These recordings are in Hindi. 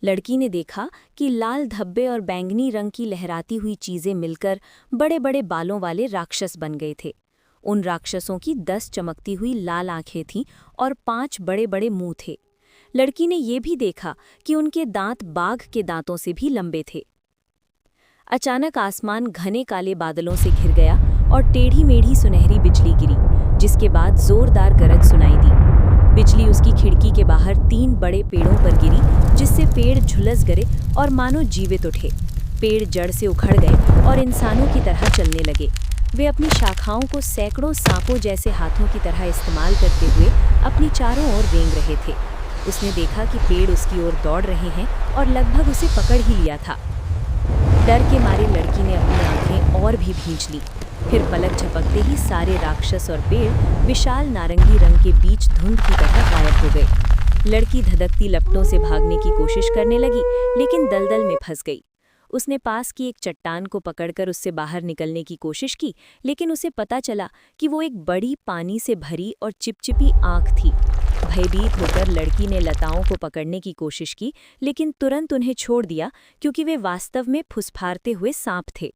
लड़की ने देखा कि लाल धब्बे और बैंगनी रंग की लहराती हुई चीजें मिलकर बड़े बड़े बालों वाले राक्षस बन गए थे। उन राक्षसों की 10 चमकती हुई लाल आंखें थीं और 5 बड़े बड़े मुंह थे। लड़की ने ये भी देखा कि उनके दांत बाघ के दांतों से भी लंबे थे। अचानक आसमान घने काले बादलों से घिर गया और टेढ़ी मेढ़ी सुनहरी बिजली गिरी, जिसके बाद जोरदार गरज सुनाई दी। बिजली उसकी खिड़की के बाहर 3 बड़े पेड़ों पर गिरी, जिससे पेड़ झुलस गए और मानो जीवित उठे। पेड़ जड़ से उखड़ गए और इंसानों की तरह चलने लगे। वे अपनी शाखाओं को सैकड़ों सांपों जैसे हाथों की तरह इस्तेमाल करते हुए अपनी चारों ओर रेंग रहे थे। उसने देखा कि पेड़ उसकी ओर दौड़ रहे हैं और लगभग उसे पकड़ ही लिया था। डर के मारे लड़की ने अपनी आंखें और भी भींच ली। फिर पलक झपकते ही सारे राक्षस और पेड़ विशाल नारंगी रंग के बीच धुंध की तरह गायब हो गए। लड़की धधकती लपटों से भागने की कोशिश करने लगी, लेकिन दलदल में फंस गई। उसने पास की एक चट्टान को पकड़कर उससे बाहर निकलने की कोशिश की, लेकिन उसे पता चला कि वो एक बड़ी पानी से भरी और चिपचिपी आंख थी। भयभीत होकर लड़की ने लताओं को पकड़ने की कोशिश की, लेकिन तुरंत उन्हें छोड़ दिया क्योंकि वे वास्तव में फुसफारते हुए सांप थे।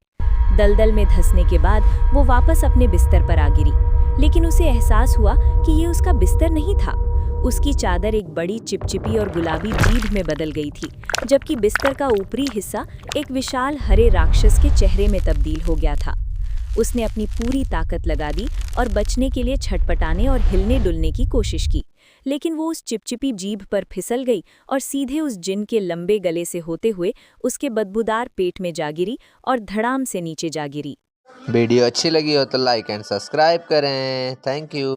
दलदल में धंसने के बाद वो वापस अपने बिस्तर पर आ गिरी, लेकिन उसे एहसास हुआ कि ये उसका बिस्तर नहीं था। उसकी चादर एक बड़ी चिपचिपी और गुलाबी जीभ में बदल गई थी, जबकि बिस्तर का ऊपरी हिस्सा एक विशाल हरे राक्षस के चेहरे में तब्दील हो गया था। उसने अपनी पूरी ताकत लगा दी और बचने के लिए छटपटाने और हिलने डुलने की कोशिश की, लेकिन वो उस चिपचिपी जीभ पर फिसल गई और सीधे उस जिन के लंबे गले से होते हुए उसके बदबूदार पेट में जा गिरी और धड़ाम से नीचे जा गिरी। वीडियो अच्छी लगी हो तो लाइक एंड सब्सक्राइब करें। Thank you.